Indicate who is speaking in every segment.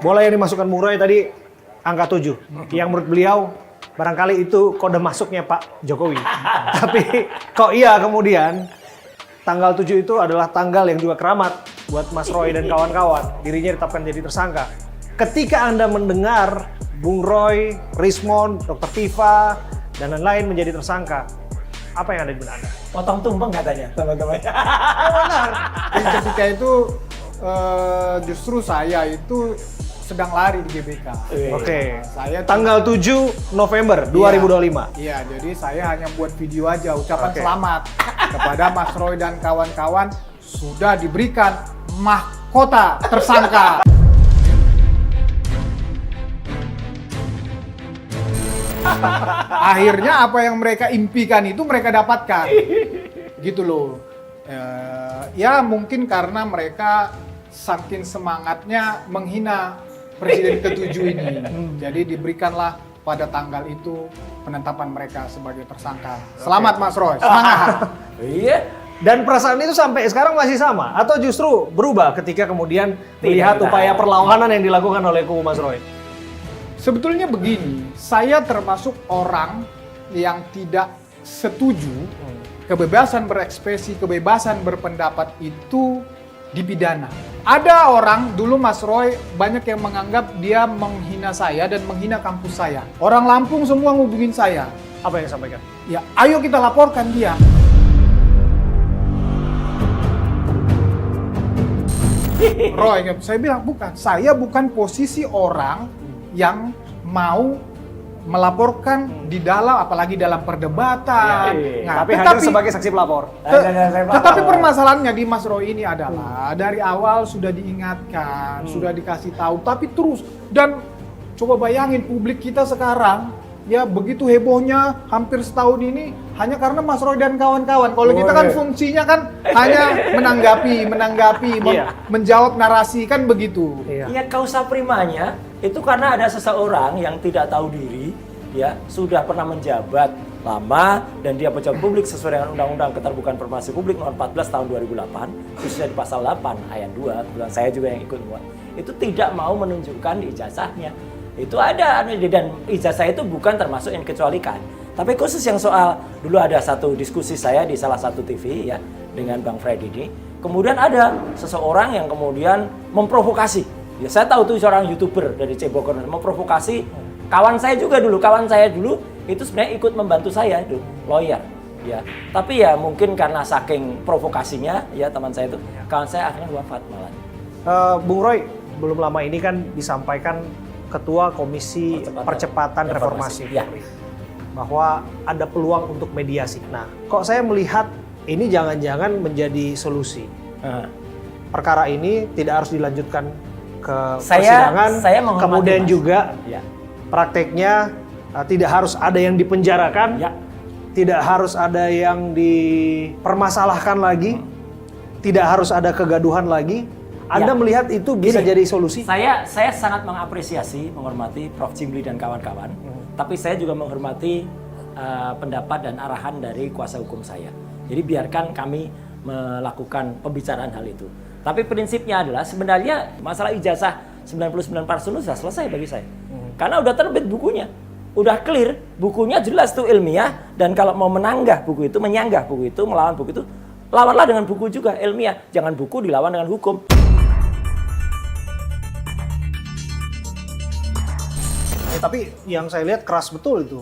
Speaker 1: bola yang dimasukkan Bung Roy tadi angka 7. Yang menurut beliau barangkali itu kode masuknya Pak Jokowi. Tapi kok iya kemudian tanggal 7 itu adalah tanggal yang juga keramat buat Mas Roy dan kawan-kawan. Dirinya ditetapkan jadi tersangka. Ketika Anda mendengar Bung Roy, Rismond, Dr. Tifa, dan lain-lain menjadi tersangka, apa yang ada di benak Anda?
Speaker 2: Potong tumpeng katanya teman-teman.
Speaker 3: Benar. Ketika itu justru saya itu sedang lari di GBK.
Speaker 1: Oke.
Speaker 3: Saya
Speaker 1: Tanggal 7 November 2025.
Speaker 3: Iya, jadi saya hanya buat video aja ucapan
Speaker 1: Oke.
Speaker 3: selamat kepada Mas Roy dan kawan-kawan sudah diberikan mahkota tersangka. Akhirnya apa yang mereka impikan itu mereka dapatkan. Gitu loh. Ya mungkin karena mereka saking semangatnya menghina Presiden ke-7 ini. Jadi diberikanlah pada tanggal itu penetapan mereka sebagai tersangka. Selamat Mas Roy, semangat.
Speaker 2: Iya.
Speaker 1: Dan perasaan itu sampai sekarang masih sama? Atau justru berubah ketika kemudian melihat upaya perlawanan yang dilakukan oleh kubu Mas Roy?
Speaker 3: Sebetulnya begini, saya termasuk orang yang tidak setuju kebebasan berekspresi, kebebasan berpendapat itu dipidana. Ada orang, dulu Mas Roy banyak yang menganggap dia menghina saya dan menghina kampus saya. Orang Lampung semua ngubungin saya.
Speaker 1: Apa yang disampaikan?
Speaker 3: Ya, ayo kita laporkan dia. Roy, saya bilang bukan. Saya bukan posisi orang yang mau melaporkan di dalam, apalagi dalam perdebatan. Nah,
Speaker 1: Tapi hadir sebagai saksi pelapor.
Speaker 3: Tetapi permasalahannya di Mas Roy ini adalah dari awal sudah diingatkan, sudah dikasih tahu, tapi terus. Dan coba bayangin publik kita sekarang, ya begitu hebohnya hampir setahun ini hanya karena Mas Roy dan kawan-kawan. Kalau kita kan fungsinya kan hanya menanggapi, menjawab narasi kan begitu.
Speaker 2: Ya kausa primanya itu karena ada seseorang yang tidak tahu diri, ya sudah pernah menjabat lama dan dia pejabat publik sesuai dengan Undang-Undang Keterbukaan Informasi Publik Nomor 14 Tahun 2008, khususnya di pasal 8 ayat 2, kebetulan saya juga yang ikut muat, itu tidak mau menunjukkan ijazahnya. Itu ada, dan ijazah itu bukan termasuk yang dikecualikan. Tapi khusus yang soal, dulu ada satu diskusi saya di salah satu TV ya dengan Bang Fred ini, kemudian ada seseorang yang kemudian memprovokasi. Ya, saya tahu tuh seorang YouTuber dari Cibogor memprovokasi kawan saya dulu itu sebenarnya ikut membantu saya itu lawyer ya. Tapi ya mungkin karena saking provokasinya ya teman saya itu, kawan saya akhirnya wafat malah.
Speaker 1: Bung Roy, belum lama ini kan disampaikan Ketua Komisi Percepatan Reformasi
Speaker 2: ya,
Speaker 1: bahwa ada peluang untuk mediasi. Nah, kok saya melihat ini jangan-jangan menjadi solusi. Perkara ini tidak harus dilanjutkan ke persidangan,
Speaker 2: saya
Speaker 1: kemudian
Speaker 2: Mas.
Speaker 1: juga
Speaker 2: Ya.
Speaker 1: prakteknya tidak harus ada yang dipenjarakan,
Speaker 2: Ya.
Speaker 1: tidak harus ada yang dipermasalahkan lagi, tidak harus ada kegaduhan lagi. Anda melihat itu bisa jadi solusi?
Speaker 2: Saya sangat mengapresiasi, menghormati Prof. Jimli dan kawan-kawan, tapi saya juga menghormati pendapat dan arahan dari kuasa hukum saya. Jadi biarkan kami melakukan pembicaraan hal itu. Tapi prinsipnya adalah sebenarnya masalah ijazah 99% sudah selesai bagi saya. Karena udah terbit bukunya. Udah clear, bukunya jelas tuh ilmiah, dan kalau mau menyanggah buku itu, melawan buku itu, lawanlah dengan buku juga ilmiah. Jangan buku dilawan dengan hukum.
Speaker 1: Tapi yang saya lihat keras betul itu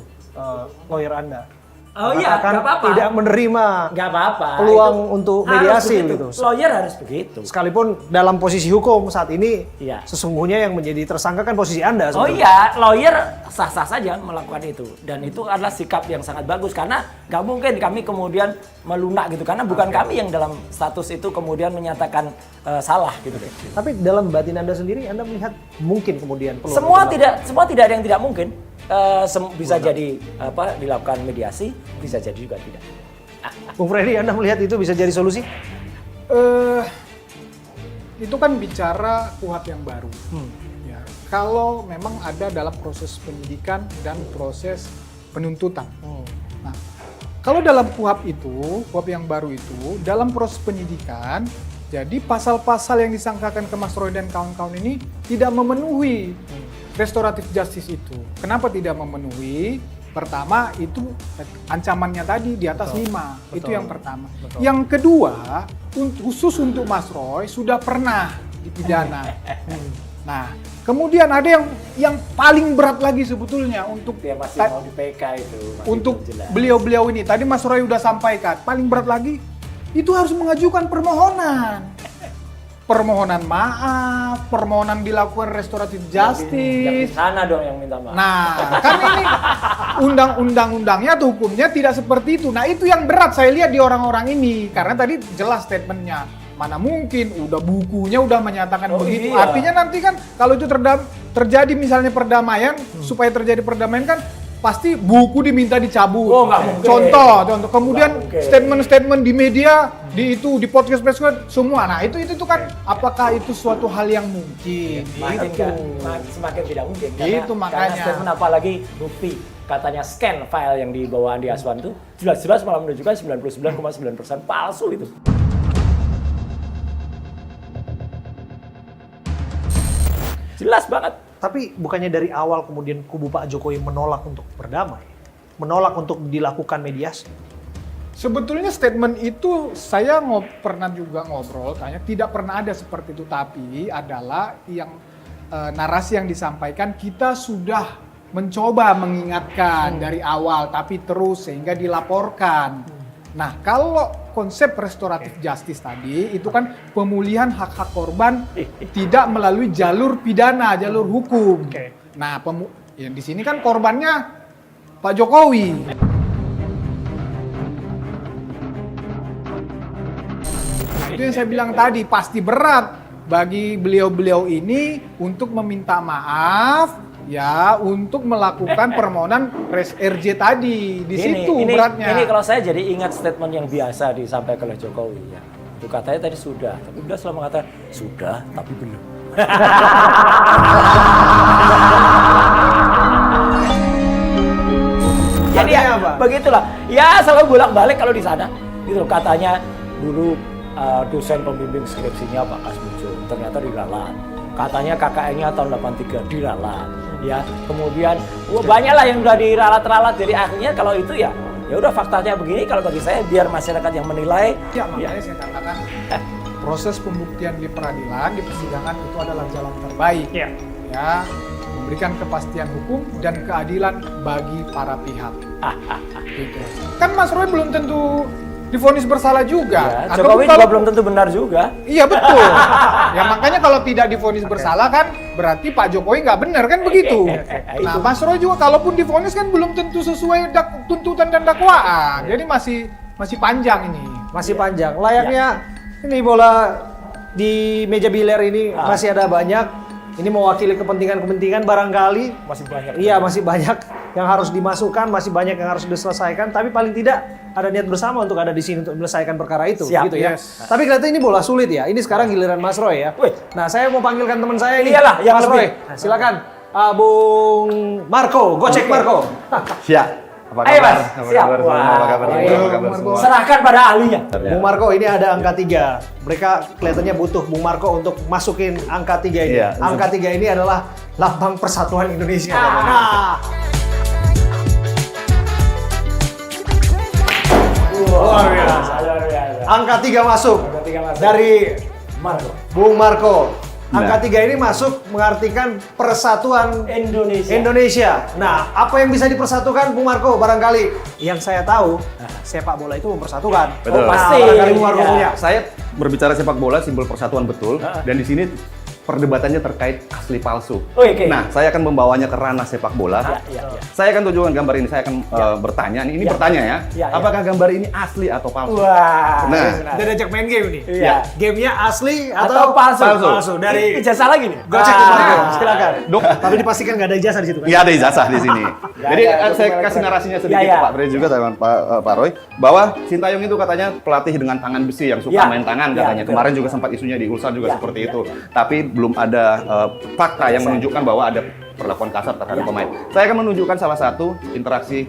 Speaker 1: lawyer Anda.
Speaker 2: Oh iya, nggak apa-apa.
Speaker 1: Tidak menerima
Speaker 2: Nggak apa-apa.
Speaker 1: peluang
Speaker 2: Itu
Speaker 1: untuk
Speaker 2: harus
Speaker 1: mediasi
Speaker 2: begitu.
Speaker 1: gitu.
Speaker 2: Lawyer harus begitu.
Speaker 1: Sekalipun dalam posisi hukum saat ini,
Speaker 2: Iya.
Speaker 1: sesungguhnya yang menjadi tersangka kan posisi Anda.
Speaker 2: Oh
Speaker 1: sebetulnya.
Speaker 2: iya, lawyer sah-sah saja melakukan itu. Dan itu adalah sikap yang sangat bagus. Karena nggak mungkin kami kemudian melunak gitu. Karena bukan kami yang dalam status itu kemudian menyatakan salah gitu.
Speaker 1: Tapi dalam batin Anda sendiri, Anda melihat mungkin kemudian peluang
Speaker 2: Semua
Speaker 1: itu
Speaker 2: tidak ada yang tidak mungkin. Bisa jadi dilakukan mediasi, bisa jadi juga tidak.
Speaker 1: Bung Freddy, Anda melihat itu bisa jadi solusi?
Speaker 3: Itu kan bicara KUHP yang baru. Ya, kalau memang ada dalam proses penyidikan dan proses penuntutan. Nah, kalau dalam KUHP yang baru itu, dalam proses penyidikan Jadi pasal-pasal yang disangkakan ke Mas Roy dan kawan-kawan ini tidak memenuhi restoratif justice itu. Kenapa tidak memenuhi? Pertama itu ancamannya tadi di atas 5. Itu yang pertama.
Speaker 1: Betul.
Speaker 3: Yang kedua, khusus untuk Mas Roy sudah pernah dipidana. Nah, kemudian ada yang paling berat lagi sebetulnya untuk
Speaker 2: Dia masih mau di PK itu. Masih
Speaker 3: untuk
Speaker 2: belum jelas.
Speaker 3: beliau-beliau ini. Tadi Mas Roy udah sampaikan, paling berat lagi itu harus mengajukan permohonan. Permohonan maaf, permohonan dilakukan restoratif
Speaker 2: Yang
Speaker 3: justice.
Speaker 2: di sana dong yang minta maaf.
Speaker 3: Nah, kan ini undang-undangnya atau hukumnya tidak seperti itu. Nah, itu yang berat saya lihat di orang-orang ini. Karena tadi jelas statementnya. Mana mungkin, udah bukunya udah menyatakan
Speaker 2: Oh,
Speaker 3: begitu.
Speaker 2: iya.
Speaker 3: Artinya nanti kan kalau itu terjadi misalnya perdamaian, supaya terjadi perdamaian kan pasti buku diminta dicabut.
Speaker 2: Oh, nggak mungkin.
Speaker 3: Contoh. Kemudian
Speaker 2: Nggak mungkin.
Speaker 3: statement-statement di media, di podcast semua. Nah, itu kan apakah itu suatu hal yang mungkin?
Speaker 2: Makin
Speaker 3: Gitu.
Speaker 2: semakin tidak mungkin.
Speaker 3: Itu
Speaker 2: Karena
Speaker 3: makanya.
Speaker 2: statement apalagi bukti katanya scan file yang dibawa Andi Aswan itu jelas-jelas malah menunjukkan 99,9% palsu itu. Jelas banget.
Speaker 1: Tapi bukannya dari awal kemudian kubu Pak Jokowi menolak untuk berdamai, menolak untuk dilakukan mediasi?
Speaker 3: Sebetulnya statement itu saya pernah juga ngobrol, tanya tidak pernah ada seperti itu, tapi adalah yang narasi yang disampaikan kita sudah mencoba mengingatkan dari awal, tapi terus sehingga dilaporkan. Nah, kalau konsep restoratif justice tadi itu kan pemulihan hak-hak korban tidak melalui jalur pidana, jalur hukum. Nah, ya di sini kan korbannya Pak Jokowi. Itu yang saya bilang tadi, pasti berat bagi beliau-beliau ini untuk meminta maaf, ya, untuk melakukan permohonan res RJ tadi. Di situ beratnya.
Speaker 2: Ini kalau saya jadi ingat statement yang biasa disampaikan oleh Jokowi ya. Itu katanya tadi sudah, tapi udah selalu mengatakan sudah tapi belum. Jadi ya,
Speaker 1: Artinya apa?
Speaker 2: begitulah. Ya selalu bolak-balik kalau di sana. Gitu loh, katanya dulu dosen pembimbing skripsinya Pak Kasmujo ternyata diralat. Katanya KKN-nya tahun 83 diralat. Ya, kemudian banyaklah yang udah diralat-ralat. Jadi akhirnya kalau itu ya udah faktanya begini. Kalau bagi saya biar masyarakat yang menilai.
Speaker 3: Ya, makanya saya katakan proses pembuktian di peradilan, di persidangan itu adalah jalan terbaik.
Speaker 1: Ya.
Speaker 3: Ya, memberikan kepastian hukum dan keadilan bagi para pihak. Gitu. Kan Mas Roy belum tentu divonis bersalah juga.
Speaker 2: Ya, Jokowi juga belum tentu benar juga.
Speaker 3: Iya betul. Ya makanya kalau tidak divonis bersalah kan berarti Pak Jokowi nggak benar kan begitu. Nah Mas Roy juga kalaupun divonis kan belum tentu sesuai tuntutan dan dakwaan. Jadi masih panjang ini.
Speaker 1: Masih panjang. Layaknya ini bola di meja biliar ini masih ada banyak. Ini mewakili kepentingan-kepentingan barangkali.
Speaker 2: Masih banyak.
Speaker 1: Iya, masih banyak yang harus dimasukkan, masih banyak yang harus diselesaikan. Tapi paling tidak ada niat bersama untuk ada di sini untuk menyelesaikan perkara itu.
Speaker 2: Siap,
Speaker 1: gitu ya.
Speaker 3: yes.
Speaker 1: Tapi kelihatan ini bola sulit ya. Ini sekarang giliran Mas Roy ya.
Speaker 2: Wih.
Speaker 1: Nah, saya mau panggilkan teman saya ini.
Speaker 2: Iyalah, yang
Speaker 1: Mas
Speaker 2: lebih.
Speaker 1: Roy. Nah, silakan. Bung Marco, Gocek Marco.
Speaker 4: Siap. Apa
Speaker 2: Ayo,
Speaker 4: kabar?
Speaker 2: Mas.
Speaker 4: Apa
Speaker 2: Siap.
Speaker 4: kabar semua?
Speaker 2: Wah,
Speaker 4: Apa kabar
Speaker 2: baik.
Speaker 4: semua? Apa kabar semua?
Speaker 2: Serahkan pada ahlinya.
Speaker 1: Bung Marco, ini ada angka 3. Mereka kelihatannya butuh Bung Marco untuk masukin angka 3 ini.
Speaker 4: Iya.
Speaker 1: Angka 3 ini adalah lambang persatuan Indonesia.
Speaker 2: Nah.
Speaker 1: Luar biasa.
Speaker 2: Luar biasa.
Speaker 1: Angka 3 masuk.
Speaker 2: Angka 3 masuk.
Speaker 1: Dari
Speaker 2: Marco.
Speaker 1: Bung Marco. Angka
Speaker 4: Nah.
Speaker 1: 3 ini masuk mengartikan persatuan
Speaker 2: Indonesia.
Speaker 1: Indonesia. Nah, apa yang bisa dipersatukan Bung Marco barangkali? Yang saya tahu, sepak bola itu mempersatukan.
Speaker 4: Betul.
Speaker 2: Oh, pasti.
Speaker 1: Barangkali Bung Marco
Speaker 2: Ya.
Speaker 1: punya.
Speaker 4: Saya berbicara sepak bola simbol persatuan betul dan di sini perdebatannya terkait asli palsu.
Speaker 2: Oke.
Speaker 4: Nah, saya akan membawanya ke ranah sepak bola.
Speaker 2: Ya.
Speaker 4: Saya akan tunjukkan gambar ini. Saya akan bertanya. Ini
Speaker 2: Ya.
Speaker 4: bertanya ya.
Speaker 2: Ya.
Speaker 4: Apakah gambar ini asli atau palsu?
Speaker 2: Wah.
Speaker 4: Nah.
Speaker 1: Kita diajak main game nih.
Speaker 2: Iya.
Speaker 1: Gamenya asli
Speaker 2: Atau palsu?
Speaker 1: Palsu. Dari
Speaker 2: Ijazah lagi nih.
Speaker 1: Gocek Bung Marco. Silakan.
Speaker 4: Dok.
Speaker 1: Tapi dipastikan nggak ada ijazah di situ kan?
Speaker 4: Nggak ada ijazah di sini. Jadi
Speaker 2: ada,
Speaker 4: saya
Speaker 2: dokumen
Speaker 4: kasih
Speaker 2: elektronik.
Speaker 4: narasinya sedikit
Speaker 2: Ya, ya.
Speaker 4: Pak Fred juga sama Pak Roy bahwa Sintayong itu katanya pelatih dengan tangan besi yang suka
Speaker 2: Ya.
Speaker 4: main tangan
Speaker 2: Ya,
Speaker 4: katanya.
Speaker 2: betul.
Speaker 4: Kemarin juga sempat isunya di Ulsan juga
Speaker 2: Ya,
Speaker 4: seperti
Speaker 2: ya,
Speaker 4: itu.
Speaker 2: ya.
Speaker 4: Tapi belum ada fakta yang menunjukkan bahwa ada perlakuan kasar terhadap
Speaker 2: Ya.
Speaker 4: pemain. Saya akan menunjukkan salah satu interaksi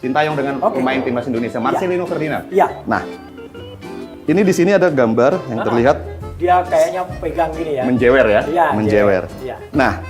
Speaker 4: Sintayong dengan
Speaker 2: Oke.
Speaker 4: pemain timnas Indonesia, Marcelino Ferdinand.
Speaker 2: Ya.
Speaker 4: Nah, ini di sini ada gambar yang terlihat
Speaker 2: Dia kayaknya pegang gini ya.
Speaker 4: menjewer ya,
Speaker 2: Iya,
Speaker 4: menjewer.
Speaker 2: iya.
Speaker 4: Nah,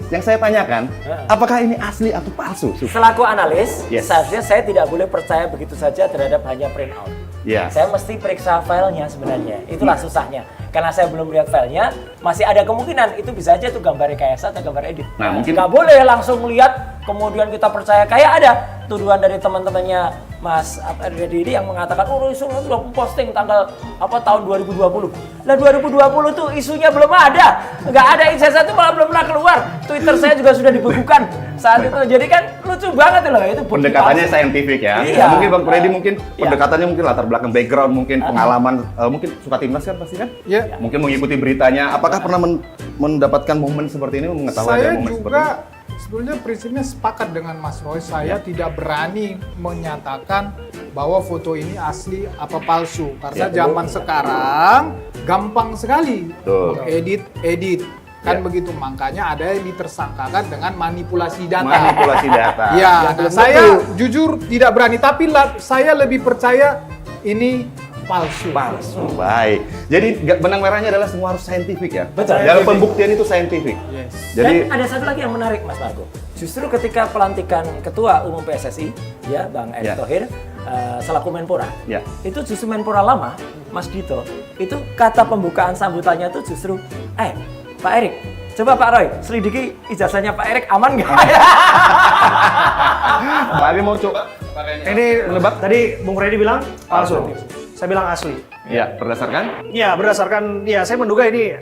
Speaker 4: yang saya tanyakan, apakah ini asli atau palsu?
Speaker 2: Selaku analis,
Speaker 4: Yes.
Speaker 2: seharusnya saya tidak boleh percaya begitu saja terhadap hanya print out.
Speaker 4: Ya.
Speaker 2: Saya mesti periksa filenya sebenarnya. Itulah susahnya. Karena saya belum lihat filenya, masih ada kemungkinan itu bisa aja tuh gambar rekayasa atau gambar edit.
Speaker 4: Nah, mungkin-
Speaker 2: nggak boleh langsung lihat kemudian kita percaya. Kayak ada tuduhan dari teman-temannya Mas Ardi ini yang mengatakan, oh isu sudah posting tanggal tahun 2020. Lah 2020 tuh isunya belum ada. Nggak ada ijazah itu malah belum pernah keluar. Twitter saya juga sudah dibekukan saat itu. Jadi kan lucu banget loh itu. bukti
Speaker 4: Pendekatannya
Speaker 2: palsu.
Speaker 4: saintifik ya.
Speaker 2: Iya.
Speaker 4: Nah, mungkin Bang Freddy mungkin
Speaker 2: Iya.
Speaker 4: pendekatannya mungkin latar belakang background, mungkin pengalaman, mungkin suka timnas kan pasti kan?
Speaker 3: Ya.
Speaker 4: Mungkin mengikuti beritanya. Apakah pernah mendapatkan momen seperti ini, mengetahui ada
Speaker 3: Saya
Speaker 4: momen seperti ini?
Speaker 3: juga sebetulnya prinsipnya sepakat dengan Mas Roy. Saya tidak berani menyatakan bahwa foto ini asli apa palsu karena
Speaker 4: Ya.
Speaker 3: zaman sekarang gampang sekali
Speaker 4: Betul.
Speaker 3: edit kan
Speaker 4: Ya.
Speaker 3: begitu, makanya ada yang ditersangkakan dengan manipulasi data.
Speaker 4: Manipulasi data.
Speaker 3: Ya, nah,
Speaker 2: belum
Speaker 3: saya
Speaker 2: tentu.
Speaker 3: jujur tidak berani, tapi saya lebih percaya ini palsu.
Speaker 4: Palsu. Baik. Jadi benang merahnya adalah semua harus saintifik ya.
Speaker 2: Betul.
Speaker 4: Dalam pembuktian itu saintifik.
Speaker 3: Yes.
Speaker 4: Jadi
Speaker 2: Dan ada satu lagi yang menarik Mas Margo. Justru ketika pelantikan Ketua Umum PSSI, ya Bang Erick
Speaker 4: Ya.
Speaker 2: Thohir, selaku Menpora,
Speaker 4: Ya.
Speaker 2: itu justru Menpora lama, Mas Dito, itu kata pembukaan sambutannya itu justru, Pak Erick, coba Pak Roy, selidiki ijazahnya Pak Erick aman nggak?
Speaker 4: Tapi mau coba
Speaker 1: Ini tadi Bung Freddy bilang palsu. Saya bilang asli.
Speaker 4: ya berdasarkan
Speaker 1: Ya, berdasarkan saya menduga ini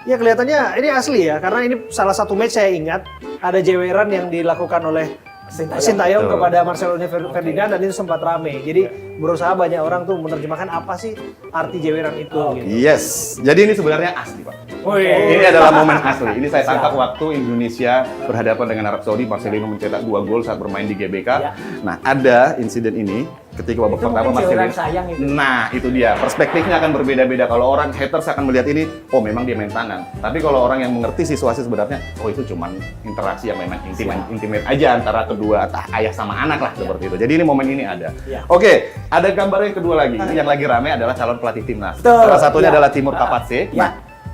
Speaker 1: ya kelihatannya ini asli ya, karena ini salah satu match saya ingat ada jeweran yang dilakukan oleh Sintayong
Speaker 4: Betul.
Speaker 1: kepada Marcelo Ferdinand dan itu sempat rame. Jadi berusaha banyak orang tuh menerjemahkan apa sih arti jeweran itu. Gitu.
Speaker 4: yes. Jadi ini sebenarnya asli, Pak.
Speaker 1: Oh, iya.
Speaker 4: Ini adalah momen asli. Ini saya tangkap waktu Indonesia berhadapan dengan Arab Saudi. Marcelino mencetak 2 gol saat bermain di GBK.
Speaker 2: Ya.
Speaker 4: Nah, ada insiden ini ketika babak
Speaker 2: Itu
Speaker 4: pertama
Speaker 2: mungkin jeweran
Speaker 4: Marcelino.
Speaker 2: sayang itu.
Speaker 4: Nah, itu dia. Perspektifnya akan berbeda-beda. Kalau orang haters akan melihat ini, oh memang dia main tangan. Tapi kalau orang yang mengerti situasi sebenarnya, oh itu cuman interaksi yang memang intimate aja antara kedua ayah sama anak lah seperti itu. Jadi ini momen ini ada.
Speaker 2: Ya.
Speaker 4: Oke, ada gambar yang kedua lagi. Ini yang lagi rame adalah calon pelatih timnas.
Speaker 2: Betul.
Speaker 4: Salah satunya
Speaker 2: Ya.
Speaker 4: adalah Timur Kapatse.
Speaker 2: Ya.
Speaker 4: Nah,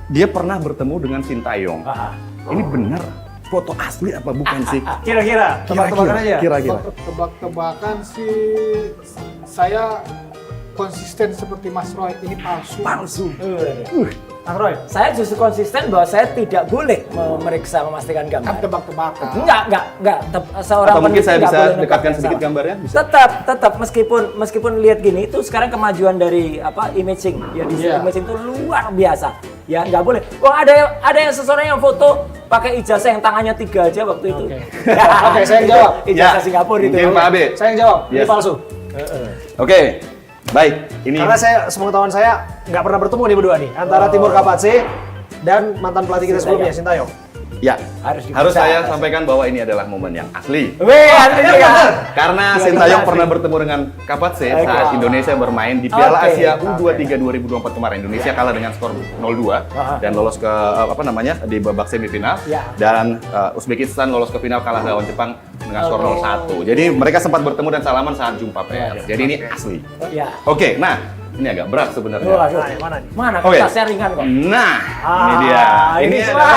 Speaker 4: dia pernah bertemu dengan Sintayong.
Speaker 2: Ah.
Speaker 4: Ini benar foto asli apa bukan sih?
Speaker 1: Kira-kira, tebak-tebakan aja.
Speaker 4: Kira-kira.
Speaker 3: Tebak-tebakan sih saya konsisten seperti Mas Roy, ini palsu.
Speaker 4: Palsu.
Speaker 1: Bang Roy,
Speaker 2: Saya justru konsisten bahwa saya tidak boleh memeriksa memastikan
Speaker 3: Kan
Speaker 2: gambar.
Speaker 3: tebak-tebakan.
Speaker 2: Enggak. Seorang
Speaker 4: Atau mungkin
Speaker 2: peneliti
Speaker 4: saya
Speaker 2: nggak
Speaker 4: bisa
Speaker 2: boleh nebak
Speaker 4: dekatkan
Speaker 2: yang
Speaker 4: sedikit
Speaker 2: salah.
Speaker 4: gambarnya? Bisa.
Speaker 2: Tetap meskipun lihat gini itu sekarang kemajuan dari imaging ya digital imaging itu luar biasa. Ya nggak boleh. Wah ada yang seseorang yang foto pakai ijazah yang tangannya 3 aja waktu itu.
Speaker 1: Oke, saya yang jawab.
Speaker 2: Ijazah
Speaker 4: Ya,
Speaker 2: Singapura itu.
Speaker 4: mungkin Pak Abe.
Speaker 1: saya yang jawab. Ini
Speaker 4: Yes.
Speaker 1: palsu.
Speaker 4: Oke, baik. Ini
Speaker 1: Karena sepengetahuan saya nggak pernah bertemu nih berdua nih antara Timur Kapatse dan mantan pelatih kita sebelumnya Sintayong.
Speaker 4: ya
Speaker 2: Harus diperiksa.
Speaker 4: harus saya sampaikan bahwa ini adalah momen yang asli.
Speaker 2: Weh, asli juga.
Speaker 4: Karena
Speaker 2: Iya,
Speaker 4: Sintayong
Speaker 2: asli.
Speaker 4: pernah bertemu dengan Kapatse
Speaker 2: Oke.
Speaker 4: saat Indonesia bermain di Piala
Speaker 2: Oke.
Speaker 4: Asia U23 2024 kemarin. Indonesia kalah dengan skor 0-2 dan lolos ke di babak semifinal.
Speaker 2: Ya.
Speaker 4: Dan Uzbekistan lolos ke final kalah lawan Jepang dengan skor 0-1. Jadi mereka sempat bertemu dan salaman saat jumpa pers. Jadi ini asli.
Speaker 2: Ya.
Speaker 4: Oke, nah ini agak berat sebenarnya.
Speaker 2: Waduh.
Speaker 1: Nah, yang mana nih?
Speaker 2: Mana
Speaker 4: Oke.
Speaker 2: kertasnya ringan kok.
Speaker 4: Nah, ini dia.
Speaker 1: ini
Speaker 4: adalah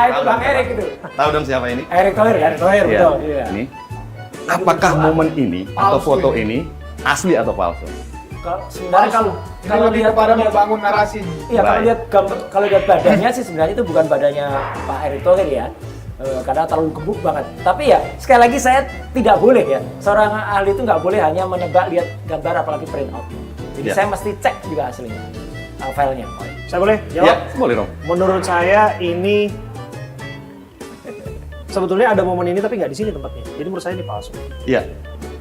Speaker 2: itu Bang Erick itu.
Speaker 4: Tahu dong siapa ini?
Speaker 2: Erick Thohir kan?
Speaker 4: Iya.
Speaker 2: Betul. Iya.
Speaker 4: Ini. Apakah momen ini atau
Speaker 3: Palsu
Speaker 4: foto
Speaker 3: ini.
Speaker 4: ini asli atau palsu?
Speaker 2: Sebenarnya
Speaker 3: Palsu.
Speaker 2: kalau
Speaker 3: Ini lebih
Speaker 2: lihat
Speaker 3: kepada membangun narasi.
Speaker 2: Iya, kalau
Speaker 4: Baik.
Speaker 2: lihat kalau lihat badannya sih sebenarnya itu bukan badannya Pak Erick Thohir ya. Karena terlalu gebuk banget. Tapi ya, sekali lagi saya tidak boleh ya. Seorang ahli itu nggak boleh hanya menebak lihat gambar apalagi print out. Jadi
Speaker 4: Ya.
Speaker 2: saya mesti cek juga aslinya. Filenya.
Speaker 1: Saya boleh jawab?
Speaker 4: Ya, boleh dong.
Speaker 1: Menurut saya ini sebetulnya ada momen ini tapi nggak di sini tempatnya. Jadi menurut saya ini palsu.
Speaker 4: Iya.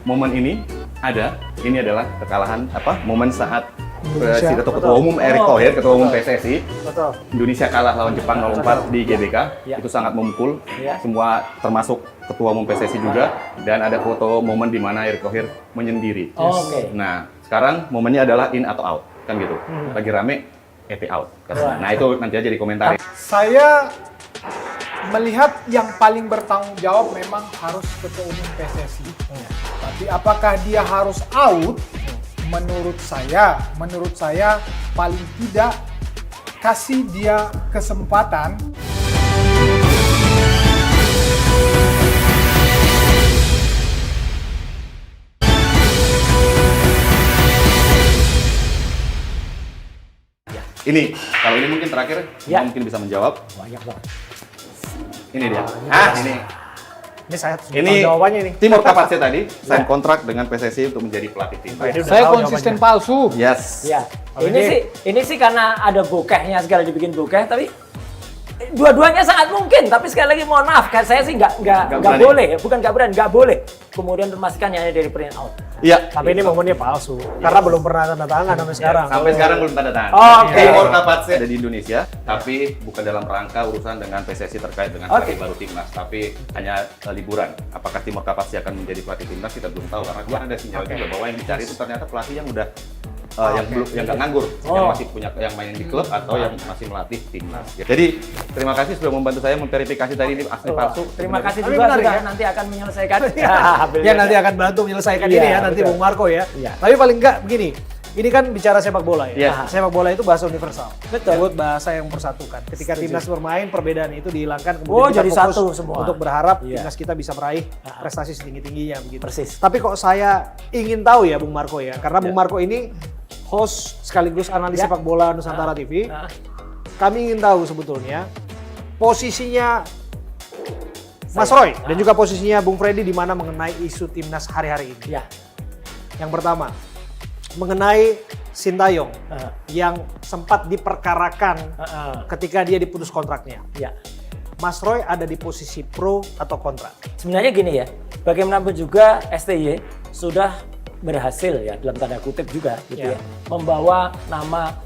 Speaker 4: Momen ini ada. Ini adalah kekalahan momen saat
Speaker 3: Indonesia.
Speaker 4: Ketua Umum Erick Thohir, Ketua Umum PSSI,
Speaker 1: Betul.
Speaker 4: Indonesia kalah lawan Jepang 0-4 di GBK.
Speaker 2: Ya.
Speaker 4: Itu sangat memukul.
Speaker 2: Ya.
Speaker 4: Semua termasuk Ketua Umum PSSI juga. Dan ada foto momen di mana Erick Thohir menyendiri.
Speaker 2: Oke.
Speaker 4: Nah, sekarang momennya adalah in atau out, kan gitu. Lagi rame, EP out.
Speaker 2: Wah.
Speaker 4: Nah, itu nanti aja dikomentari.
Speaker 3: Saya melihat yang paling bertanggung jawab memang harus Ketua Umum PSSI. Tapi apakah dia harus out? menurut saya paling tidak kasih dia kesempatan.
Speaker 4: Ini, kalau ini mungkin terakhir,
Speaker 2: Ya.
Speaker 4: mungkin bisa menjawab.
Speaker 2: Banyak banget.
Speaker 4: Ini dia. Ini.
Speaker 1: Ini saya
Speaker 4: Ini
Speaker 1: jawabannya ini.
Speaker 4: Timur Kapasnya tadi sign kontrak dengan PSSI untuk menjadi pelatih tim.
Speaker 1: Ini udah
Speaker 3: Saya
Speaker 1: tahu
Speaker 3: konsisten
Speaker 1: jawabannya.
Speaker 3: palsu.
Speaker 4: Yes.
Speaker 2: Ya,
Speaker 1: Kalau
Speaker 2: ini sih karena ada bokehnya segala dibikin bokeh, tapi dua-duanya sangat mungkin. Tapi sekali lagi mohon maaf, kan saya sih nggak
Speaker 4: berani.
Speaker 2: boleh, bukan nggak berani, nggak boleh. Kemudian memastikan hanya dari print out.
Speaker 4: Iya.
Speaker 1: Tapi ini momennya palsu. Karena belum pernah tanda tangan sampai sekarang.
Speaker 4: Sampai sekarang belum tanda tangan.
Speaker 1: Oh, oke.
Speaker 4: Timur Kapasnya ada di Indonesia, tapi bukan dalam rangka urusan dengan PSSI terkait dengan pelatih baru timnas, tapi hanya liburan. Apakah Timur Kapasnya akan menjadi pelatih timnas kita belum tahu karena kemarin ada sinyal juga bahwa yang dicari itu ternyata pelatih yang udah yang belum yang nggak nganggur, yang masih punya yang main di klub atau yang masih melatih timnas. Jadi terima kasih sudah membantu saya memverifikasi tadi ini asli palsu.
Speaker 2: Terima kasih
Speaker 1: Tapi
Speaker 2: juga
Speaker 1: benar
Speaker 2: sudah
Speaker 1: ya?
Speaker 2: nanti akan menyelesaikan.
Speaker 1: Ya nanti akan bantu menyelesaikan
Speaker 2: Iya,
Speaker 1: ini ya nanti
Speaker 2: betul.
Speaker 1: Bung Marco ya.
Speaker 2: Iya.
Speaker 1: Tapi paling enggak begini. Ini kan bicara sepak bola ya.
Speaker 4: Iya.
Speaker 1: Sepak bola itu bahasa universal.
Speaker 2: Betul.
Speaker 1: Disebut bahasa yang mempersatukan. Ketika timnas bermain, perbedaan itu dihilangkan.
Speaker 2: Oh,
Speaker 1: kita
Speaker 2: jadi
Speaker 1: fokus
Speaker 2: satu semua.
Speaker 1: Untuk berharap
Speaker 2: Iya.
Speaker 1: timnas kita bisa meraih prestasi setinggi-tingginya begitu.
Speaker 2: Persis.
Speaker 1: Tapi kok saya ingin tahu ya Bung Marco ya, karena Bung Marco ini host sekaligus analis
Speaker 2: Ya.
Speaker 1: sepak bola Nusantara TV.
Speaker 2: Nah,
Speaker 1: Kami ingin tahu sebetulnya posisinya Mas Roy dan juga posisinya Bung Freddy di mana mengenai isu timnas hari-hari ini.
Speaker 2: ya.
Speaker 1: Yang pertama, mengenai Sintayong
Speaker 2: Ah.
Speaker 1: yang sempat diperkarakan ketika dia diputus kontraknya.
Speaker 2: Ya.
Speaker 1: Mas Roy ada di posisi pro atau kontra?
Speaker 2: Sebenarnya gini ya, bagaimanapun juga STY sudah berhasil ya dalam tanda kutip juga gitu
Speaker 1: Ya.
Speaker 2: ya, membawa nama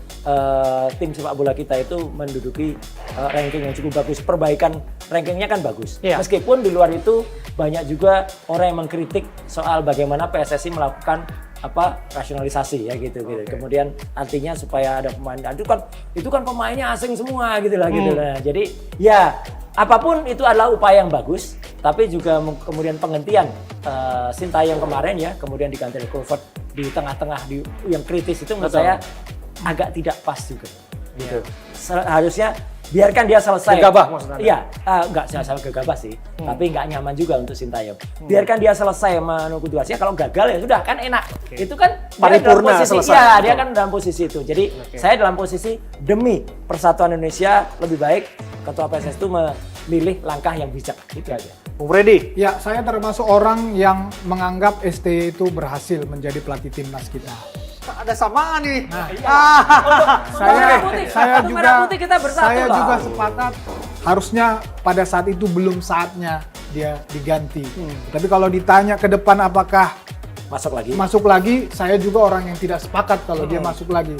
Speaker 2: tim sepak bola kita itu menduduki ranking yang cukup bagus. Perbaikan rankingnya kan bagus.
Speaker 1: Ya.
Speaker 2: Meskipun di luar itu banyak juga orang yang mengkritik soal bagaimana PSSI melakukan rasionalisasi ya gitu. Kemudian artinya supaya ada pemain itu kan pemainnya asing semua gitu lah gitu. Nah, jadi ya apapun itu adalah upaya yang bagus, tapi juga kemudian penghentian Sintayong kemarin ya, kemudian diganti oleh Kluivert di tengah-tengah yang kritis itu menurut saya agak tidak pas juga. Gitu. Harusnya biarkan dia selesai.
Speaker 1: Gegabah maksudnya?
Speaker 2: Iya, nggak salah gegabah sih, tapi nggak nyaman juga untuk Sintayong. Biarkan dia selesai menunggu tugasnya. Kalau gagal ya sudah kan enak. Itu kan dia
Speaker 1: Paripurna
Speaker 2: dalam posisi,
Speaker 1: selesai.
Speaker 2: ya, dia kan dalam posisi itu. Jadi saya dalam posisi demi persatuan Indonesia lebih baik Ketua PSSI itu memilih langkah yang bijak. Itu aja.
Speaker 1: Bung Freddy,
Speaker 3: Ya, saya termasuk orang yang menganggap STY itu berhasil menjadi pelatih timnas kita.
Speaker 1: ada samaan nih.
Speaker 3: Saya
Speaker 2: Untuk merah putih kita bersatu
Speaker 3: saya
Speaker 2: lah.
Speaker 3: juga sepakat harusnya pada saat itu belum saatnya dia diganti. Tapi kalau ditanya ke depan apakah
Speaker 2: Masuk lagi.
Speaker 3: saya juga orang yang tidak sepakat kalau dia masuk lagi.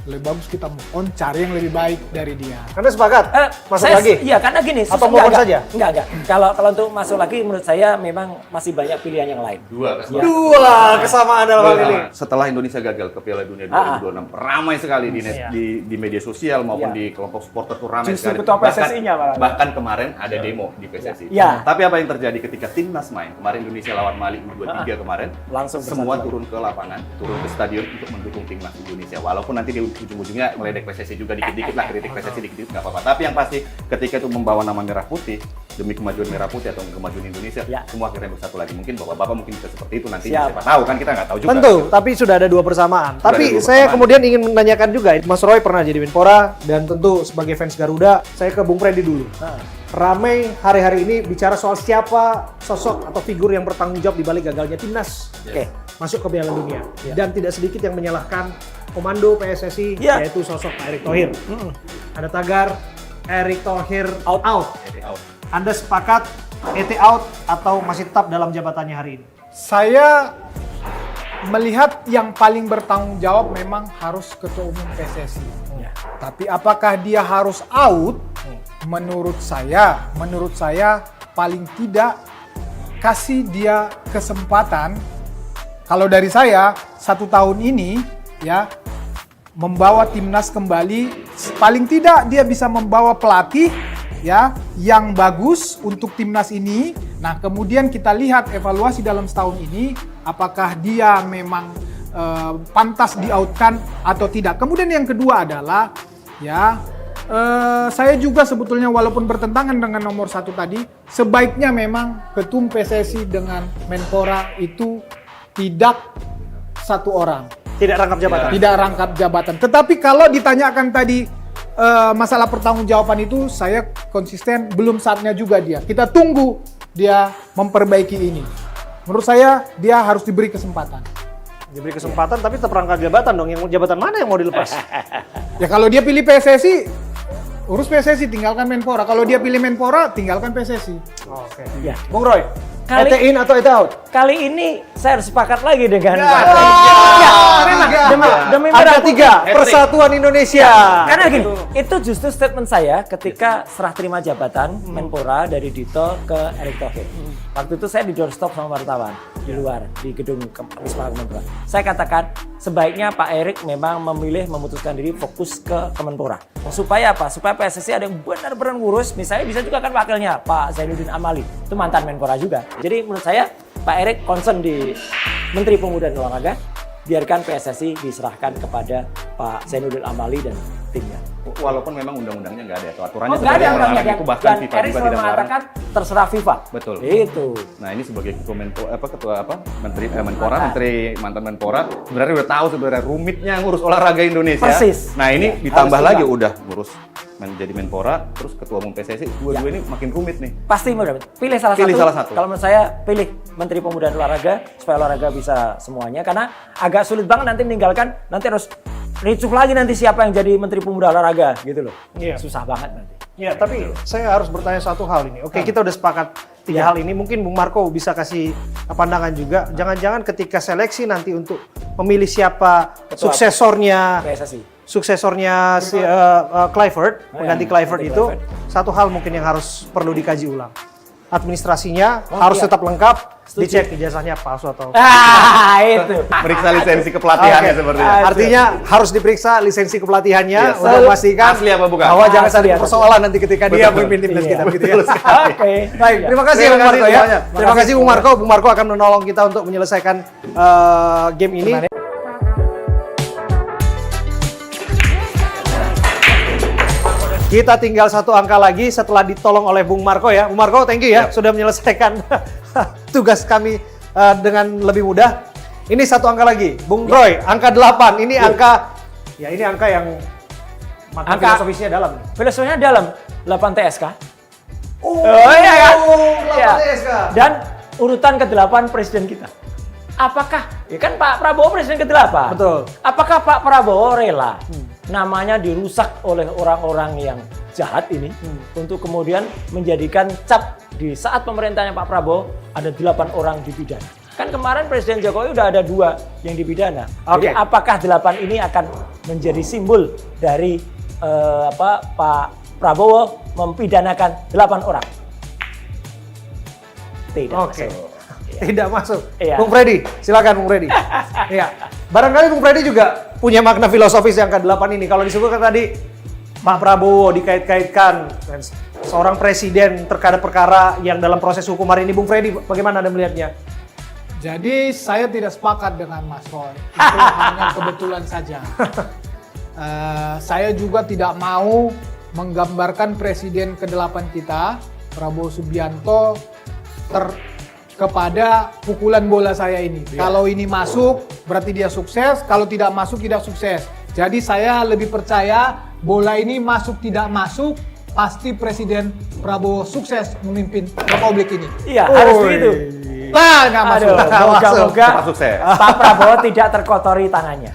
Speaker 3: Lebih bagus kita move on, cari yang lebih baik dari dia.
Speaker 1: Anda sepakat? Masuk
Speaker 2: Saya,
Speaker 1: lagi?
Speaker 2: Iya, karena gini.
Speaker 1: Atau move on saja?
Speaker 2: Enggak. Kalau untuk masuk lagi menurut saya memang masih banyak pilihan yang lain.
Speaker 1: Dua kesamaan dalam hal ini.
Speaker 4: Setelah Indonesia gagal ke Piala Dunia 2026, ramai sekali di media sosial maupun di kelompok supporter tuh ramai
Speaker 2: Justru
Speaker 4: sekali.
Speaker 2: ketua PSSI-nya malah.
Speaker 4: Bahkan kemarin ada demo di PSSI.
Speaker 2: Ya.
Speaker 4: Tapi apa yang terjadi ketika timnas main? Kemarin Indonesia lawan Mali U23 kemarin,
Speaker 2: Langsung
Speaker 4: semua
Speaker 2: bersatu.
Speaker 4: turun ke lapangan, turun ke stadion untuk mendukung timnas Indonesia. Walaupun nanti di ujung-ujungnya meledek PSSI juga dikit-dikit lah, kritik PSSI dikit-dikit nggak apa-apa. Tapi yang pasti ketika itu membawa nama merah putih demi kemajuan merah putih atau kemajuan Indonesia,
Speaker 2: Ya.
Speaker 4: semua akhirnya bersatu lagi. Mungkin bapak-bapak mungkin bisa seperti itu nanti.
Speaker 2: Siap.
Speaker 4: Siapa tahu kan kita nggak tahu juga.
Speaker 1: Tentu, tapi sudah ada dua persamaan.
Speaker 4: Sudah
Speaker 1: Tapi
Speaker 4: ada dua
Speaker 1: saya
Speaker 4: persamaan.
Speaker 1: kemudian ingin menanyakan juga, Mas Roy pernah jadi Menpora dan tentu sebagai fans Garuda, saya ke Bung Freddy dulu. Ramai hari-hari ini bicara soal siapa sosok atau figur yang bertanggung jawab di balik gagalnya timnas masuk ke Piala Dunia. Dan tidak sedikit yang menyalahkan komando PSSI
Speaker 2: Ya.
Speaker 1: yaitu sosok Pak Erick Thohir. Ada tagar Erick Thohir out. Anda sepakat ET out atau masih tetap dalam jabatannya hari ini?
Speaker 3: Saya melihat yang paling bertanggung jawab memang harus Ketua Umum PSSI. Tapi apakah dia harus out? Menurut saya paling tidak kasih dia kesempatan. Kalau dari saya 1 tahun ini ya membawa timnas kembali, paling tidak dia bisa membawa pelatih ya yang bagus untuk timnas ini. Nah, kemudian kita lihat evaluasi dalam setahun ini apakah dia memang pantas di-outkan atau tidak. Kemudian yang kedua adalah ya saya juga sebetulnya walaupun bertentangan dengan nomor 1 tadi, sebaiknya memang ketum PSSI dengan Menpora itu tidak satu orang.
Speaker 1: Tidak rangkap jabatan.
Speaker 3: Tidak rangkap jabatan. Tetapi kalau ditanyakan tadi masalah pertanggungjawaban itu, saya konsisten belum saatnya juga dia. Kita tunggu dia memperbaiki ini. Menurut saya dia harus diberi kesempatan.
Speaker 1: Diberi kesempatan tapi tetap rangkap jabatan dong. Yang jabatan mana yang mau dilepas?
Speaker 3: Ya kalau dia pilih PSSI, urus PSSI, tinggalkan Menpora. Kalau dia pilih Menpora, tinggalkan PSSI.
Speaker 1: Oke.
Speaker 2: Ya.
Speaker 1: Bung Roy,
Speaker 2: Kali-
Speaker 1: ET in atau ET out?
Speaker 2: Kali ini saya harus sepakat lagi dengan
Speaker 1: Ya.
Speaker 2: Pak.
Speaker 1: Ya,
Speaker 2: memang demi
Speaker 1: Ada
Speaker 2: merah
Speaker 1: 3 Persatuan Indonesia.
Speaker 2: Karena gini, itu justru statement saya ketika serah terima jabatan Menpora dari Dito ke Erick Thohir. Waktu itu saya di doorstop sama wartawan di luar, di gedung Wisma Kemenpora. Saya katakan sebaiknya Pak Erick memang memilih memutuskan diri fokus ke Kemenpora. Supaya apa? Supaya PSSI ada yang benar-benar ngurus. Misalnya bisa juga kan wakilnya Pak Zainuddin Amali, itu mantan Menpora juga. Jadi menurut saya Pak Erick concern di Menteri Pemuda dan Olahraga, biarkan PSSI diserahkan kepada Pak Zainuddin Amali dan timnya.
Speaker 4: Walaupun memang undang-undangnya nggak ada atau aturannya
Speaker 2: Nggak ada
Speaker 4: sebenarnya
Speaker 2: undangnya,
Speaker 4: melarang itu, bahkan
Speaker 2: dan
Speaker 4: FIFA
Speaker 2: Erick
Speaker 4: juga
Speaker 2: selalu
Speaker 4: tidak melarang.
Speaker 2: mengatakan terserah FIFA.
Speaker 4: Betul.
Speaker 2: Itu.
Speaker 4: Nah ini sebagai ketua Menteri Menpora,
Speaker 2: Mantan.
Speaker 4: Menteri mantan Menpora, sebenarnya udah tahu sebenarnya rumitnya ngurus olahraga Indonesia.
Speaker 2: Persis.
Speaker 4: Nah ini
Speaker 2: Ya,
Speaker 4: ditambah
Speaker 2: harus
Speaker 4: lagi
Speaker 2: juga.
Speaker 4: udah ngurus menjadi Menpora, terus ketua umum PSSI, dua-dua ini makin rumit nih.
Speaker 2: Pasti mudah. Pilih salah
Speaker 4: Pilih
Speaker 2: satu.
Speaker 4: salah satu.
Speaker 2: Kalau menurut saya pilih Menteri Pemuda dan Olahraga supaya olahraga bisa semuanya. Karena agak sulit banget nanti meninggalkan, nanti harus ricuh lagi nanti siapa yang jadi Menteri Pemuda Olahraga gitu loh.
Speaker 1: Iya.
Speaker 2: Susah banget nanti.
Speaker 1: Ya, tapi saya harus bertanya satu hal ini. Oke, kita udah sepakat 3 hal ini. Mungkin Bung Marco bisa kasih pandangan juga. Jangan-jangan ketika seleksi nanti untuk memilih siapa
Speaker 2: Ketua
Speaker 1: suksesornya
Speaker 2: PSSI.
Speaker 1: si Clifford, pengganti Clifford
Speaker 2: ganti
Speaker 1: itu,
Speaker 2: Clifford.
Speaker 1: satu hal mungkin yang harus perlu dikaji ulang. Administrasinya
Speaker 2: Oh,
Speaker 1: harus
Speaker 2: iya.
Speaker 1: tetap lengkap,
Speaker 2: Setuju.
Speaker 1: dicek ijazahnya palsu atau
Speaker 2: Itu.
Speaker 4: Periksa lisensi kepelatihannya
Speaker 1: Oke.
Speaker 4: seperti itu.
Speaker 1: Artinya harus diperiksa lisensi kepelatihannya
Speaker 4: Yes.
Speaker 1: untuk memastikan
Speaker 4: Asli apa bukan?
Speaker 1: bahwa jangan
Speaker 2: Asli
Speaker 1: ada
Speaker 2: atau
Speaker 1: persoalan nanti ketika dia
Speaker 4: Betul.
Speaker 1: memimpin timnas
Speaker 2: Iya.
Speaker 1: kita begitu ya.
Speaker 4: Betul sekali.
Speaker 2: Oke.
Speaker 1: Baik,
Speaker 2: Ya.
Speaker 1: terima kasih
Speaker 4: Terima
Speaker 1: Bung Marco
Speaker 4: kasih
Speaker 1: ya.
Speaker 4: semuanya.
Speaker 1: Terima kasih Bung Marco. Bung Marco akan menolong kita untuk menyelesaikan game ini. Kita tinggal 1 angka lagi setelah ditolong oleh Bung Marco ya. Bung Marco, thank you ya sudah menyelesaikan tugas kami dengan lebih mudah. Ini 1 angka lagi. Bung Roy, angka 8. Ini angka yang makna
Speaker 2: Angka-
Speaker 1: filosofisnya dalam.
Speaker 2: Filosofinya dalam 8 TSK.
Speaker 1: Oh,
Speaker 2: iya kan?
Speaker 1: 8
Speaker 2: Iya.
Speaker 1: TSK.
Speaker 2: Dan urutan ke-8 presiden kita. Apakah, ya kan Pak Prabowo presiden ke-8.
Speaker 1: Betul.
Speaker 2: Apakah Pak Prabowo rela namanya dirusak oleh orang-orang yang jahat ini untuk kemudian menjadikan cap di saat pemerintahnya Pak Prabowo ada 8 orang dipidana. Kan kemarin Presiden Jokowi udah ada 2 yang dipidana. Jadi
Speaker 1: Oke.
Speaker 2: apakah 8 ini akan menjadi simbol dari Pak Prabowo mempidanakan 8 orang? Tidak.
Speaker 1: Oke.
Speaker 2: masuk.
Speaker 1: Tidak masuk.
Speaker 2: Iya.
Speaker 1: Bung Freddy, silakan Bung Freddy. Iya. Barangkali Bung Freddy juga punya makna filosofis yang ke-8 ini. Kalau disebutkan tadi Pak Prabowo dikait-kaitkan dan seorang presiden terhadap perkara yang dalam proses hukum hari ini. Bung Freddy, bagaimana Anda melihatnya?
Speaker 3: Jadi saya tidak sepakat dengan Mas Roy. Itu hanya kebetulan saja. Saya juga tidak mau menggambarkan presiden ke-8 kita, Prabowo Subianto, kepada pukulan bola saya ini. Kalau ini masuk, berarti dia sukses. Kalau tidak masuk, tidak sukses. Jadi saya lebih percaya bola ini masuk tidak masuk, pasti Presiden Prabowo sukses memimpin Republik ini.
Speaker 2: Iya, harus
Speaker 1: Oi.
Speaker 2: begitu.
Speaker 3: Nah, nggak masuk.
Speaker 2: Aduh, moga-moga
Speaker 4: Cepat sukses.
Speaker 2: Pak Prabowo tidak terkotori tangannya.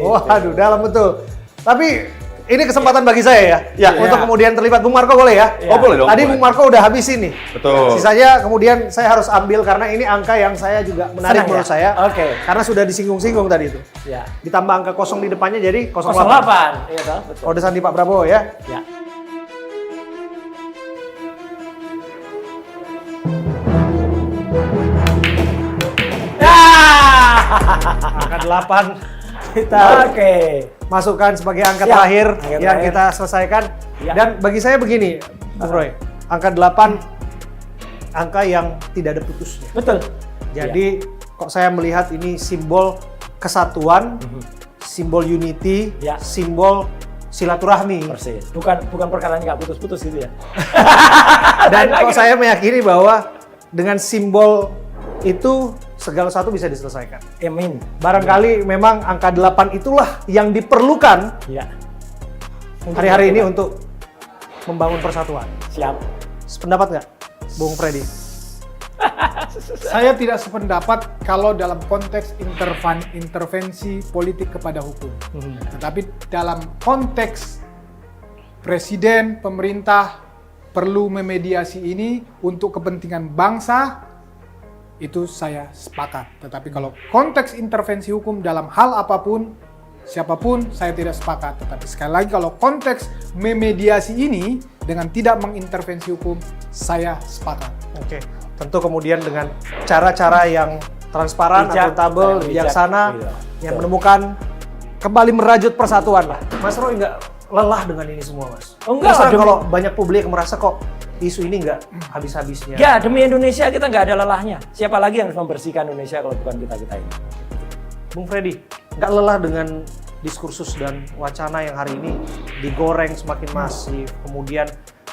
Speaker 1: Waduh, dalam betul. Tapi ini kesempatan bagi saya ya,
Speaker 4: Ya.
Speaker 1: untuk
Speaker 3: Ya.
Speaker 1: kemudian terlibat. Bung Marco boleh ya?
Speaker 2: Ya.
Speaker 4: Oh boleh dong.
Speaker 1: Tadi
Speaker 4: boleh.
Speaker 1: Bung Marco udah habis ini.
Speaker 4: Betul.
Speaker 1: Sisanya kemudian saya harus ambil karena ini angka yang saya juga menarik
Speaker 2: Senang ya?
Speaker 1: menurut saya.
Speaker 2: Oke.
Speaker 1: Karena sudah disinggung-singgung tadi itu.
Speaker 2: Ya.
Speaker 1: Ditambah angka 0 di depannya jadi 08.
Speaker 2: 08. Iya toh, betul.
Speaker 1: Kode sandi Pak Prabowo ya.
Speaker 2: Ya.
Speaker 1: Angka 8 kita
Speaker 2: Oke.
Speaker 1: masukkan sebagai angka
Speaker 2: Siap.
Speaker 1: terakhir
Speaker 2: Angka
Speaker 1: yang
Speaker 2: terakhir.
Speaker 1: kita selesaikan.
Speaker 2: Ya.
Speaker 1: Dan bagi saya begini, Bung Roy, angka 8 angka yang tidak ada putusnya.
Speaker 2: Betul.
Speaker 1: Jadi kok saya melihat ini simbol kesatuan, simbol unity,
Speaker 2: Ya.
Speaker 1: simbol silaturahmi.
Speaker 2: Persis. Bukan perkara nggak putus-putus gitu ya.
Speaker 1: Dan kok saya meyakini bahwa dengan simbol itu segala sesuatu bisa diselesaikan.
Speaker 2: Amin.
Speaker 1: Barangkali memang angka 8 itulah yang diperlukan
Speaker 2: Ya.
Speaker 1: hari-hari ini untuk membangun persatuan.
Speaker 2: Siap.
Speaker 1: Sependapat nggak, Bung Freddy?
Speaker 3: Saya tidak sependapat kalau dalam konteks intervensi politik kepada hukum. Tetapi dalam konteks presiden, pemerintah perlu memediasi ini untuk kepentingan bangsa, itu saya sepakat. Tetapi kalau konteks intervensi hukum dalam hal apapun, siapapun, saya tidak sepakat. Tetapi sekali lagi kalau konteks memediasi ini dengan tidak mengintervensi hukum, saya sepakat.
Speaker 1: Oke, tentu kemudian dengan cara-cara yang transparan,
Speaker 2: Bijak,
Speaker 1: akuntabel,
Speaker 2: bijak,
Speaker 1: bijaksana,
Speaker 2: iya.
Speaker 1: yang menemukan kembali merajut persatuan lah. Mas Roy nggak lelah dengan ini semua, Mas?
Speaker 2: Oh, enggak,
Speaker 1: Terus
Speaker 2: demi-
Speaker 1: kalau banyak publik yang merasa kok isu ini nggak habis-habisnya.
Speaker 2: Ya, demi Indonesia kita nggak ada lelahnya. Siapa lagi yang harus membersihkan Indonesia kalau bukan kita-kita ini?
Speaker 1: Bung Freddy, nggak lelah dengan diskursus dan wacana yang hari ini digoreng semakin masif, kemudian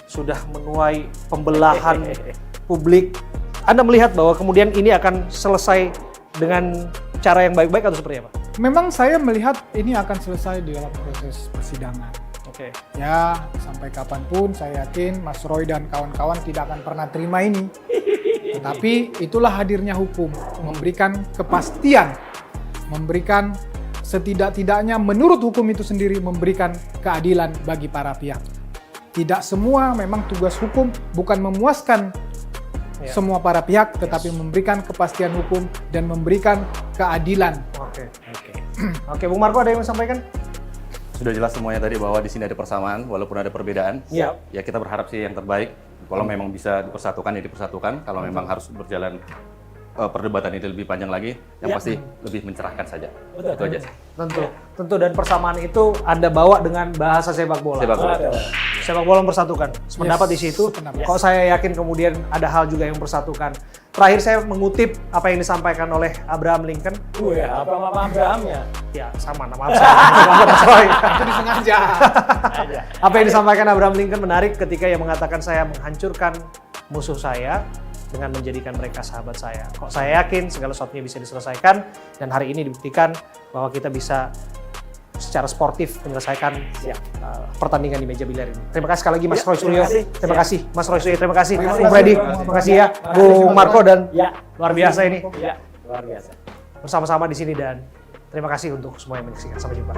Speaker 1: sudah menuai pembelahan publik. Anda melihat bahwa kemudian ini akan selesai dengan cara yang baik-baik atau seperti apa?
Speaker 3: Memang saya melihat ini akan selesai di dalam proses persidangan.
Speaker 1: Oke.
Speaker 3: Ya, sampai kapanpun saya yakin Mas Roy dan kawan-kawan tidak akan pernah terima ini. Tetapi itulah hadirnya hukum, memberikan kepastian, memberikan setidak-tidaknya menurut hukum itu sendiri memberikan keadilan bagi para pihak. Tidak semua memang tugas hukum bukan memuaskan
Speaker 1: Ya.
Speaker 3: semua para pihak, tetapi memberikan kepastian hukum dan memberikan keadilan.
Speaker 1: Oke. Oke, Bung Marco ada yang mau sampaikan?
Speaker 4: Sudah jelas semuanya tadi bahwa di sini ada persamaan walaupun ada perbedaan.
Speaker 1: Iya.
Speaker 4: Ya kita berharap sih yang terbaik. Kalau memang bisa dipersatukan ya dipersatukan. Kalau memang harus berjalan perdebatan ini lebih panjang lagi, yang
Speaker 2: Ya.
Speaker 4: pasti lebih mencerahkan saja.
Speaker 2: Betul.
Speaker 4: Itu aja sih.
Speaker 1: Tentu dan persamaan itu Anda bawa dengan bahasa sepak bola.
Speaker 4: Sepak bola.
Speaker 2: Ada.
Speaker 1: Sepak bola mempersatukan. Sependapat di situ.
Speaker 3: sependapat.
Speaker 1: Kok saya yakin kemudian ada hal juga yang mempersatukan. Terakhir saya mengutip apa yang disampaikan oleh Abraham Lincoln.
Speaker 2: Ya, apa nama Abrahamnya?
Speaker 1: Ya, sama nama saya. Mas Roy.
Speaker 3: Itu disengaja.
Speaker 2: Aja.
Speaker 1: Apa yang disampaikan Abraham Lincoln menarik ketika ia mengatakan saya menghancurkan musuh saya dengan menjadikan mereka sahabat saya. Kok saya yakin segala sesuatunya bisa diselesaikan dan hari ini dibuktikan bahwa kita bisa secara sportif menyelesaikan
Speaker 2: Siap.
Speaker 1: pertandingan di meja biliar ini. Terima kasih sekali lagi Mas
Speaker 2: Ya,
Speaker 1: Roy Suryo.
Speaker 2: terima kasih.
Speaker 1: Terima
Speaker 2: Ya.
Speaker 1: kasih Mas Roy Suryo. Terima kasih
Speaker 3: Terima
Speaker 1: Bung
Speaker 3: kasih.
Speaker 1: Freddy.
Speaker 3: Terima
Speaker 1: Terima kasih ya
Speaker 3: kasih.
Speaker 1: Bung Marco dan
Speaker 2: Ya.
Speaker 1: luar biasa ini
Speaker 2: Ya, luar biasa.
Speaker 1: bersama-sama di sini dan terima kasih untuk semua yang menyaksikan. Sampai jumpa.